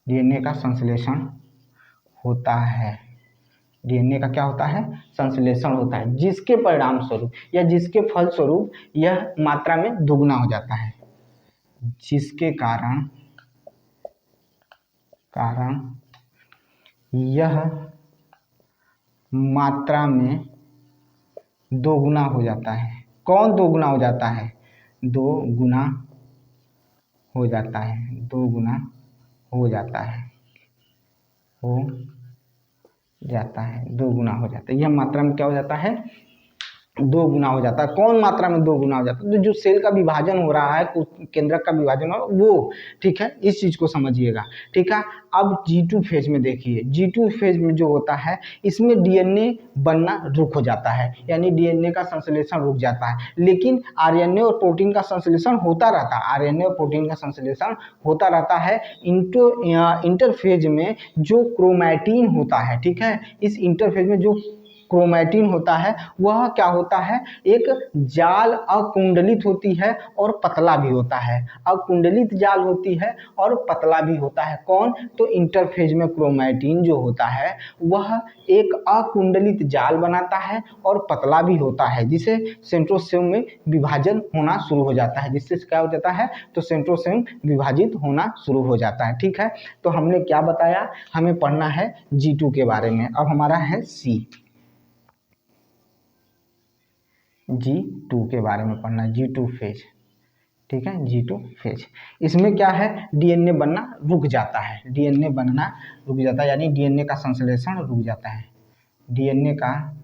[SPEAKER 1] डीएनए का संश्लेषण होता है, डीएनए का क्या होता है, संश्लेषण होता है, जिसके परिणाम स्वरूप या जिसके फल स्वरूप यह मात्रा में दुगना हो जाता है, जिसके कारण यह मात्रा में दोगुना हो जाता है। कौन दोगुना हो जाता है, दो गुना हो जाता है, दो गुना हो जाता है, हो जाता है, दो गुना हो जाता है। यह मात्रा में क्या हो जाता है, दो गुना हो जाता है। कौन मात्रा में दो गुना हो जाता है, तो जो सेल का विभाजन हो रहा है, केंद्रक का विभाजन हो रहा है वो, ठीक है, इस चीज को समझिएगा, ठीक है। अब G2 फेज में देखिए, G2 फेज में जो होता है इसमें डीएनए बनना रुक हो जाता है, यानी डीएनए का संश्लेषण रुक जाता है, लेकिन आरएनए और प्रोटीन का संश्लेषण होता रहता है, आरएनए और प्रोटीन का संश्लेषण होता रहता है। इंटरफेज में जो क्रोमैटिन होता है, ठीक है, इस इंटरफेज में जो क्रोमैटिन होता है वह क्या होता है, एक जाल अकुंडलित होती है और पतला भी होता है, अकुंडलित जाल होती है और पतला भी होता है। कौन, तो इंटरफेज में क्रोमैटिन जो होता है वह एक अकुंडलित जाल बनाता है और पतला भी होता है, जिसे सेंट्रोसोम में विभाजन होना शुरू हो जाता है, जिससे क्या हो जाता है, तो सेंट्रोसोम विभाजित होना शुरू हो जाता है, ठीक है। तो हमने क्या बताया, हमें पढ़ना है G2 के बारे में। अब हमारा है G2 के बारे में पढ़ना है, G2 फेज, ठीक है, G2 फेज। इसमें क्या है, डीएनए बनना रुक जाता है, डीएनए बनना रुक जाता है, यानी डीएनए का संश्लेषण रुक जाता है, डीएनए का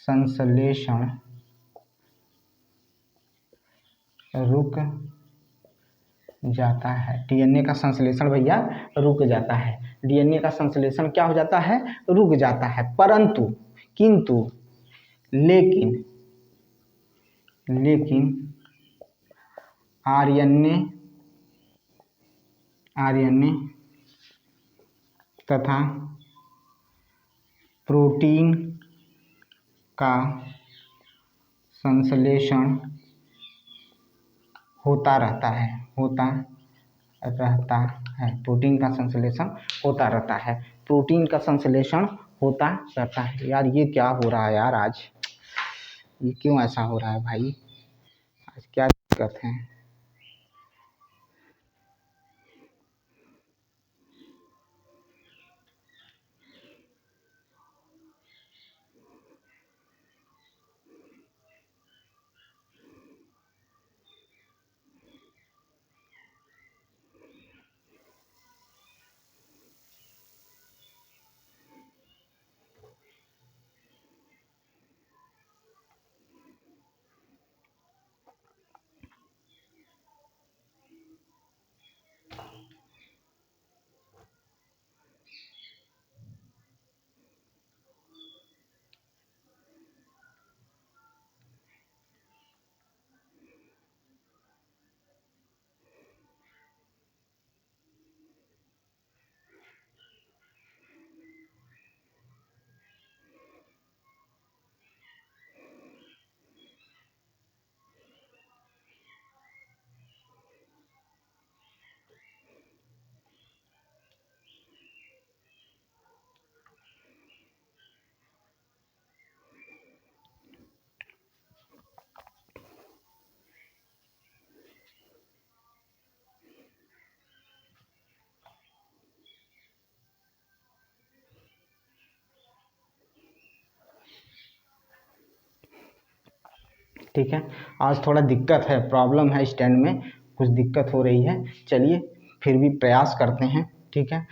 [SPEAKER 1] संश्लेषण रुक जाता है, डीएनए का संश्लेषण भैया रुक जाता है, डीएनए का संश्लेषण क्या हो जाता है, रुक जाता है, परंतु, किंतु, लेकिन आरएनए तथा प्रोटीन का संश्लेषण होता रहता है, प्रोटीन का संश्लेषण होता रहता है, प्रोटीन का संश्लेषण होता रहता है। यार ये क्या हो रहा है यार, आज ये क्यों ऐसा हो रहा है भाई, आज क्या दिक्कत है। ठीक है, आज थोड़ा दिक्कत है, प्रॉब्लम है स्टैंड में, कुछ दिक्कत हो रही है। चलिए फिर भी प्रयास करते हैं, ठीक है,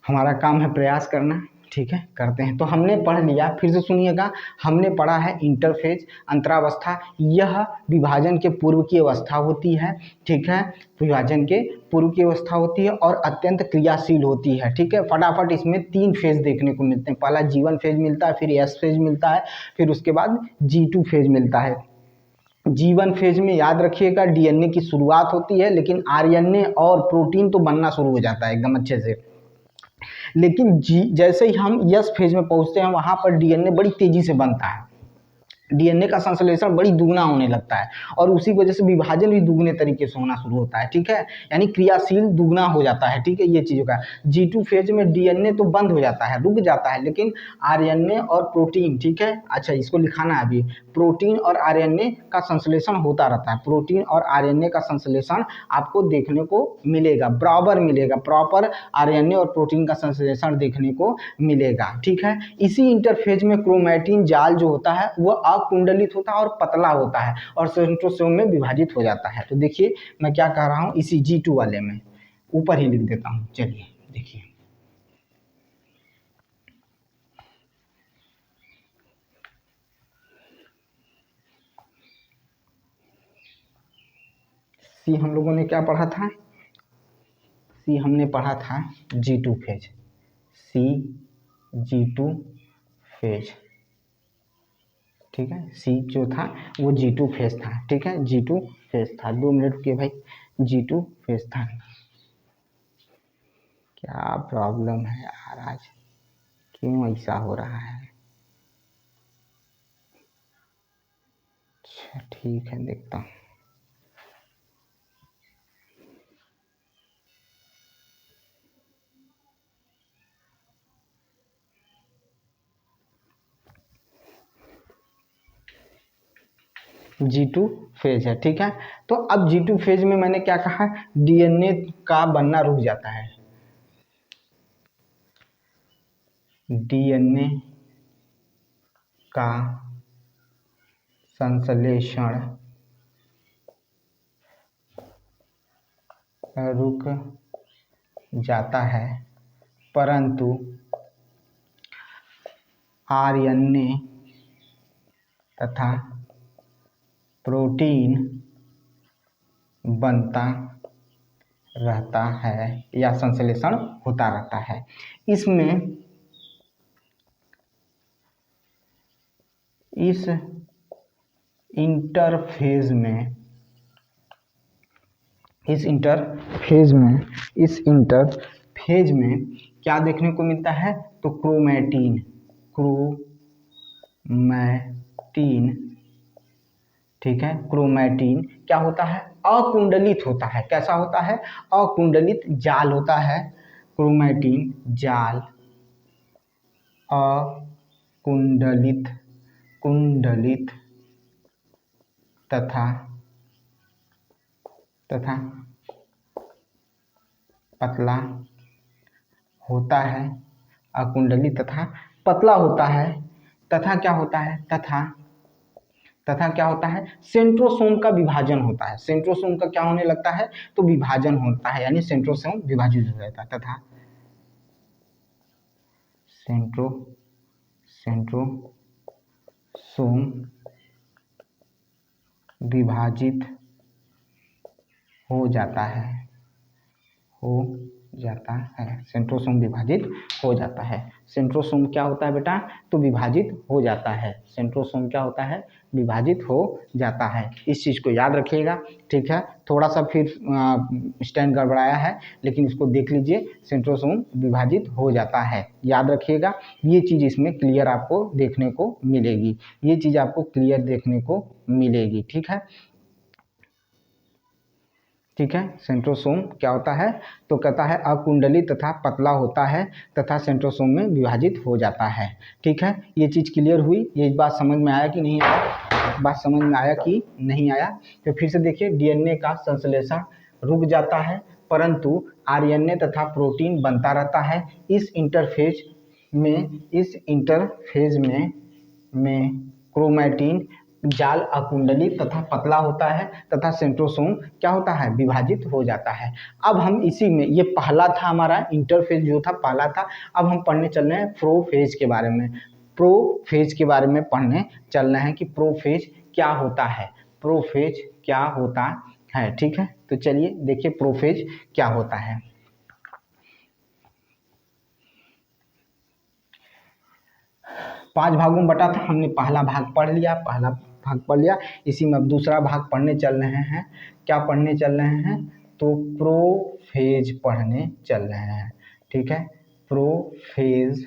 [SPEAKER 1] हमारा काम है प्रयास करना, ठीक है, करते हैं। तो हमने पढ़ लिया, फिर से सुनिएगा, हमने पढ़ा है इंटरफेज, अंतरावस्था, यह विभाजन के पूर्व की अवस्था होती है, ठीक है, विभाजन के पूर्व की अवस्था होती है और अत्यंत क्रियाशील होती है, ठीक है। फटाफट इसमें 3 फेज देखने को मिलते हैं। पहला G1 फेज मिलता है, फिर S फेज मिलता है, फिर उसके बाद G2 फेज मिलता है। G1 फेज में याद रखिएगा DNA की शुरुआत होती है, लेकिन RNA और प्रोटीन तो बनना शुरू हो जाता है एकदम अच्छे से। लेकिन जैसे ही हम यस फेज में पहुंचते हैं, वहां पर DNA बड़ी तेजी से बनता है, DNA का संश्लेषण बड़ी दुगना होने लगता है और उसी वजह से विभाजन भी दुगने तरीके से होना शुरू होता है, ठीक है, यानी क्रियाशील दुगना हो जाता है, ठीक है, ये चीज़ों का। G2 फेज में DNA तो बंद हो जाता है, रुक जाता है, लेकिन RNA और प्रोटीन, ठीक है, अच्छा इसको लिखाना है अभी, प्रोटीन और RNA का संश्लेषण होता रहता है। प्रोटीन और RNA का संश्लेषण आपको देखने को मिलेगा, बराबर मिलेगा, प्रॉपर RNA और प्रोटीन का संश्लेषण देखने को मिलेगा, ठीक है। इसी इंटरफेज में क्रोमैटिन जाल जो होता है वह अकुंडलित होता है और पतला होता है और सेंट्रोसोम में विभाजित हो जाता है। तो देखिए मैं क्या कह रहा हूँ, इसी G2 वाले में ऊपर ही लिख देता हूँ, चलिए देखिए, सी हम लोगों ने क्या पढ़ा था, सी हमने पढ़ा था G2 फेज, सी G2 फेज, ठीक है, सी जो था वो G2 फेज था, ठीक है, G2 फेज था। 2 मिनट रुकिए भाई, G2 फेज था। क्या प्रॉब्लम है यार, आज क्यों ऐसा हो रहा है? अच्छा ठीक है, देखता हूँ। G2 फेज है, ठीक है। तो अब G2 फेज में मैंने क्या कहा, DNA का बनना रुक जाता है, DNA का संश्लेषण रुक जाता है, परंतु RNA तथा प्रोटीन बनता रहता है या संश्लेषण होता रहता है। इसमें इस इंटरफेज में क्या देखने को मिलता है, तो क्रोमैटिन, ठीक है, क्रोमैटिन क्या होता है, अकुंडलित होता है। कैसा होता है, अकुंडलित जाल होता है, क्रोमैटिन जाल अकुंडलित कुंडलित तथा पतला होता है, अकुंडलित तथा पतला होता है, तथा क्या होता है, तथा क्या होता है, सेंट्रोसोम का विभाजन होता है। सेंट्रोसोम का क्या होने लगता है, तो विभाजन होता है, यानी सेंट्रोसोम विभाजित हो जाता है, तथा सेंट्रोसोम विभाजित हो जाता है, सेंट्रोसोम विभाजित हो जाता है। सेंट्रोसोम क्या होता है बेटा, तो विभाजित हो जाता है, सेंट्रोसोम क्या होता है, विभाजित हो जाता है। इस चीज़ को याद रखिएगा, ठीक है। थोड़ा सा फिर स्टैंड गड़बड़ाया है, लेकिन इसको देख लीजिए, सेंट्रोसोम विभाजित हो जाता है, याद रखिएगा। ये चीज़ इसमें क्लियर आपको देखने को मिलेगी, ये चीज़ आपको क्लियर देखने को मिलेगी, ठीक है, ठीक है। सेंट्रोसोम क्या होता है, तो कहता है अकुंडलित तथा पतला होता है तथा सेंट्रोसोम में विभाजित हो जाता है, ठीक है। ये चीज़ क्लियर हुई, ये बात समझ में आया कि नहीं आया, बात समझ में आया कि नहीं आया। तो फिर से देखिए, DNA का संश्लेषण रुक जाता है, परंतु RNA तथा प्रोटीन बनता रहता है। इस इंटरफेज में क्रोमैटिन जाल अकुंडली तथा पतला होता है तथा सेंट्रोसोम क्या होता है, विभाजित हो जाता है। अब हम इसी में, ये पहला था हमारा इंटरफेज जो था पहला था। अब हम पढ़ने चल रहे हैं प्रोफेज के बारे में। प्रोफेज के बारे में पढ़ने चल रहे हैं कि प्रोफेज क्या होता है, प्रोफेज क्या होता है। ठीक है, तो चलिए देखिए प्रोफेज क्या होता है। पांच भागों में बटा था, हमने पहला भाग पढ़ लिया, पहला भाग पढ़ लिया। इसी में अब दूसरा भाग पढ़ने चल रहे हैं। क्या पढ़ने चल रहे हैं, तो प्रोफेज पढ़ने चल रहे हैं। ठीक है, प्रोफेज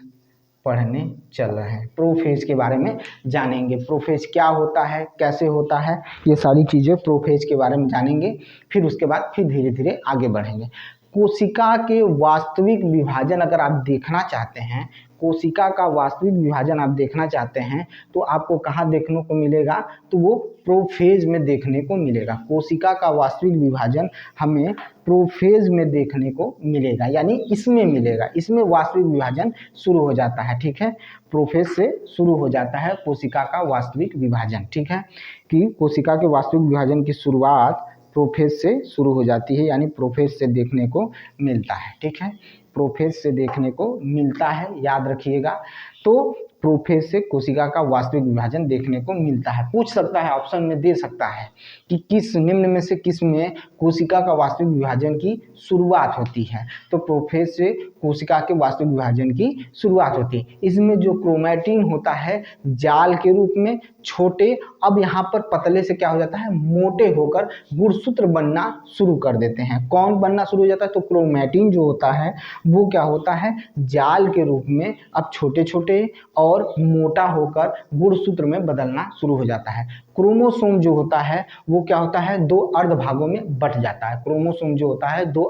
[SPEAKER 1] पढ़ने चल रहे हैं। प्रोफेज के बारे में जानेंगे, प्रोफेज क्या होता है, कैसे होता है, ये सारी चीज़ें प्रोफेज के बारे में जानेंगे। फिर उसके बाद फिर धीरे धीरे आगे बढ़ेंगे। कोशिका के वास्तविक विभाजन अगर आप देखना चाहते हैं, कोशिका का वास्तविक विभाजन आप देखना चाहते हैं तो आपको कहाँ देखने को मिलेगा, तो वो प्रोफेज में देखने को मिलेगा। कोशिका का वास्तविक विभाजन हमें प्रोफेज में देखने को मिलेगा, यानी इसमें मिलेगा, इसमें वास्तविक विभाजन शुरू हो जाता है। ठीक है, प्रोफेज से शुरू हो जाता है कोशिका का वास्तविक विभाजन। ठीक है, कि कोशिका के वास्तविक विभाजन की शुरुआत प्रोफेज से शुरू हो जाती है, यानी प्रोफेज से देखने को मिलता है। ठीक है, प्रोफेज से देखने को मिलता है, याद रखिएगा। तो प्रोफेज से कोशिका का वास्तविक विभाजन देखने को मिलता है। पूछ सकता है, ऑप्शन में दे सकता है कि किस निम्न में से किस में कोशिका का वास्तविक विभाजन की शुरुआत होती है, तो प्रोफेज से कोशिका के वास्तविक विभाजन की शुरुआत होती है। इसमें जो क्रोमैटिन होता है जाल के रूप में छोटे, अब यहाँ पर पतले से क्या हो जाता है, मोटे होकर गुणसूत्र बनना शुरू कर देते हैं। कौन बनना शुरू हो जाता है, तो क्रोमैटिन जो होता है वो क्या होता है, जाल के रूप में अब छोटे छोटे और मोटा होकर गुणसूत्र में बदलना शुरू हो जाता है। क्रोमोसोम जो होता है वो क्या होता है, दो अर्ध भागों में बट जाता है। क्रोमोसोम जो होता है दो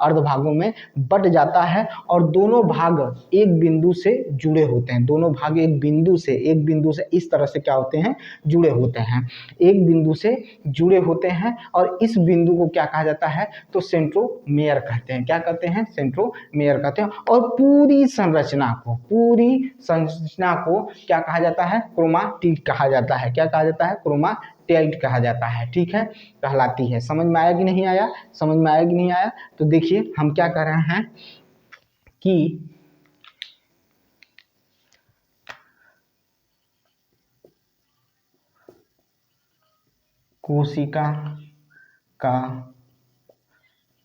[SPEAKER 1] अर्ध भागों में बट जाता है और दोनों भाग एक बिंदु से जुड़े होते हैं। दोनों भाग एक बिंदु से इस तरह से क्या होते हैं, जुड़े होते हैं, एक बिंदु से जुड़े होते हैं। और इस बिंदु को क्या कहा जाता है, तो सेंट्रोमेयर कहते हैं। क्या कहते हैं, सेंट्रोमेयर कहते हैं। और पूरी संरचना को क्या कहा जाता है, क्रोमाटिड कहा जाता है। क्या कहा जाता है, क्रोमाटिड कहा जाता है। ठीक है, कहलाती है। समझ में आया कि नहीं आया, समझ में आया कि नहीं आया, तो देखिए हम क्या कर रहे हैं कि कोशिका का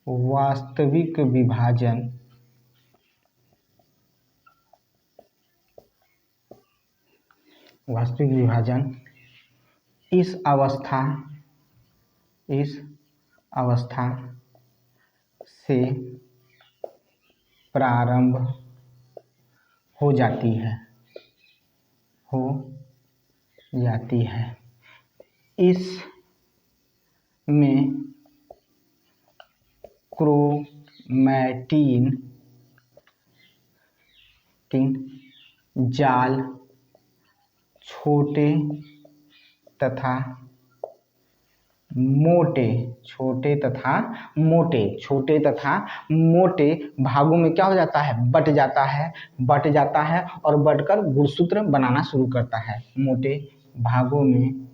[SPEAKER 1] वास्तविक विभाजन इस अवस्था से प्रारंभ हो जाती है। इसमें क्रोमैटिन जाल छोटे तथा मोटे भागों में क्या हो जाता है, बट जाता है और बटकर गुणसूत्र बनाना शुरू करता है। मोटे भागों में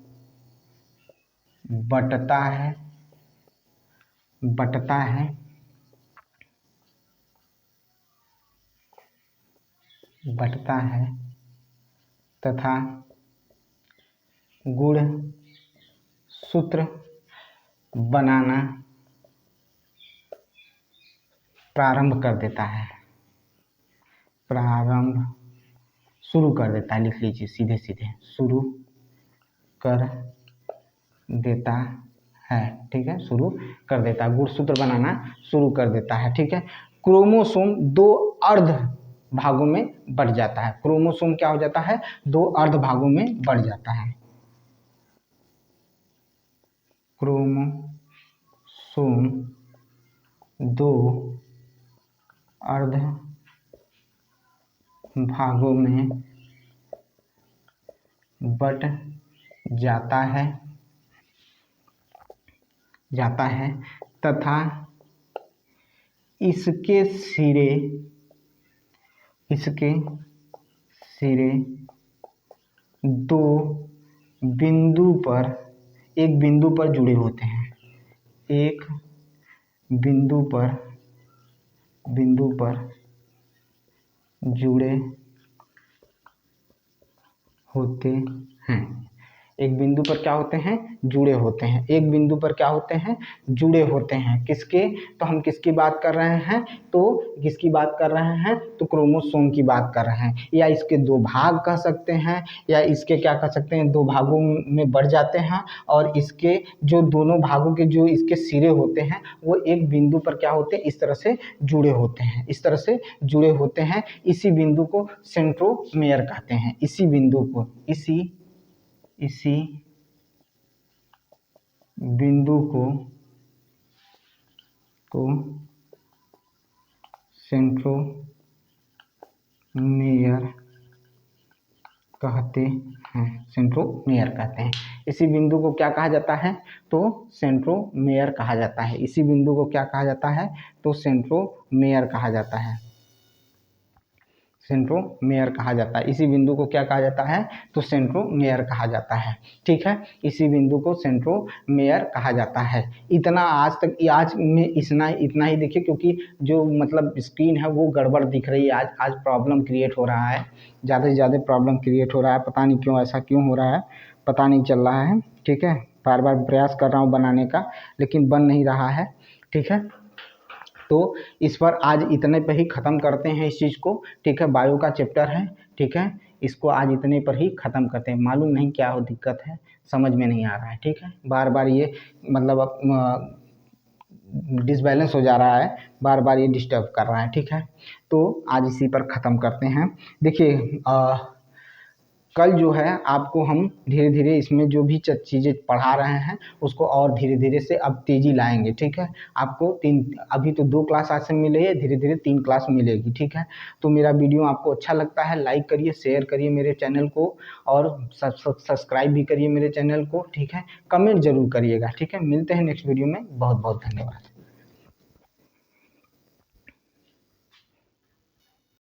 [SPEAKER 1] बटता है तथा गुणसूत्र बनाना प्रारंभ शुरू कर देता है। लिख लीजिए सीधे शुरू कर देता है। ठीक है, शुरू कर देता है, गुणसूत्र बनाना शुरू कर देता है। ठीक है, क्रोमोसोम दो अर्ध भागों में बढ़ जाता है। क्रोमोसोम क्या हो जाता है, दो अर्ध भागों में बढ़ जाता है। क्रोमोसोम दो अर्ध भागों में बट जाता है तथा इसके सिरे दो बिंदु पर, एक बिंदु पर जुड़े होते हैं, एक बिंदु पर जुड़े होते हैं। एक बिंदु पर क्या होते हैं, जुड़े होते हैं। एक बिंदु पर क्या होते हैं, जुड़े होते हैं। किसके, तो हम किसकी बात कर रहे हैं, तो किसकी बात कर रहे हैं, तो क्रोमोसोम की बात कर रहे हैं। या इसके दो भाग कह सकते हैं, या इसके क्या कह सकते हैं, दो भागों में बढ़ जाते हैं, और इसके जो दोनों भागों के जो इसके सिरे होते हैं वो एक बिंदु पर क्या होते हैं, इस तरह से जुड़े होते हैं, इस तरह से जुड़े होते हैं। इसी बिंदु को सेंट्रोमेयर कहते हैं। इसी बिंदु को, इसी बिंदु को सेंट्रोमेयर कहते हैं, सेंट्रोमेयर कहते हैं। इसी बिंदु को क्या कहा जाता है, तो सेंट्रोमेयर कहा जाता है। इसी बिंदु को क्या कहा जाता है, तो सेंट्रोमेयर कहा जाता है, सेंट्रोमेयर कहा जाता है। इसी बिंदु को क्या कहा जाता है, तो सेंट्रोमेयर कहा जाता है। ठीक है, इसी बिंदु को सेंट्रोमेयर कहा जाता है। इतना आज तक, आज में इतना ही देखिए, क्योंकि जो मतलब स्क्रीन है वो गड़बड़ दिख रही है। आज प्रॉब्लम क्रिएट हो रहा है, ज़्यादा से ज़्यादा प्रॉब्लम क्रिएट हो रहा है। पता नहीं क्यों, ऐसा क्यों हो रहा है, पता नहीं चल रहा है। ठीक है, बार बार प्रयास कर रहा हूँ बनाने का, लेकिन बन नहीं रहा है। ठीक है, तो इस पर आज इतने पे ही ख़त्म करते हैं इस चीज़ को। ठीक है, बायो का चैप्टर है। ठीक है, इसको आज इतने पर ही ख़त्म करते हैं। मालूम नहीं क्या हो दिक्कत है, समझ में नहीं आ रहा है। ठीक है, बार बार ये मतलब डिसबैलेंस हो जा रहा है, बार बार ये डिस्टर्ब कर रहा है। ठीक है, तो आज इसी पर ख़त्म करते हैं। देखिए कल जो है आपको हम धीरे धीरे इसमें जो भी चीज़ें पढ़ा रहे हैं उसको और धीरे धीरे से अब तेज़ी लाएंगे। ठीक है, आपको अभी तो 2 क्लास आज से मिले हैं, धीरे धीरे 3 क्लास मिलेगी। ठीक है, तो मेरा वीडियो आपको अच्छा लगता है, लाइक करिए, शेयर करिए मेरे चैनल को, और सब्सक्राइब भी करिए मेरे चैनल को। ठीक है, कमेंट जरूर करिएगा। ठीक है, मिलते हैं नेक्स्ट वीडियो में। बहुत बहुत धन्यवाद।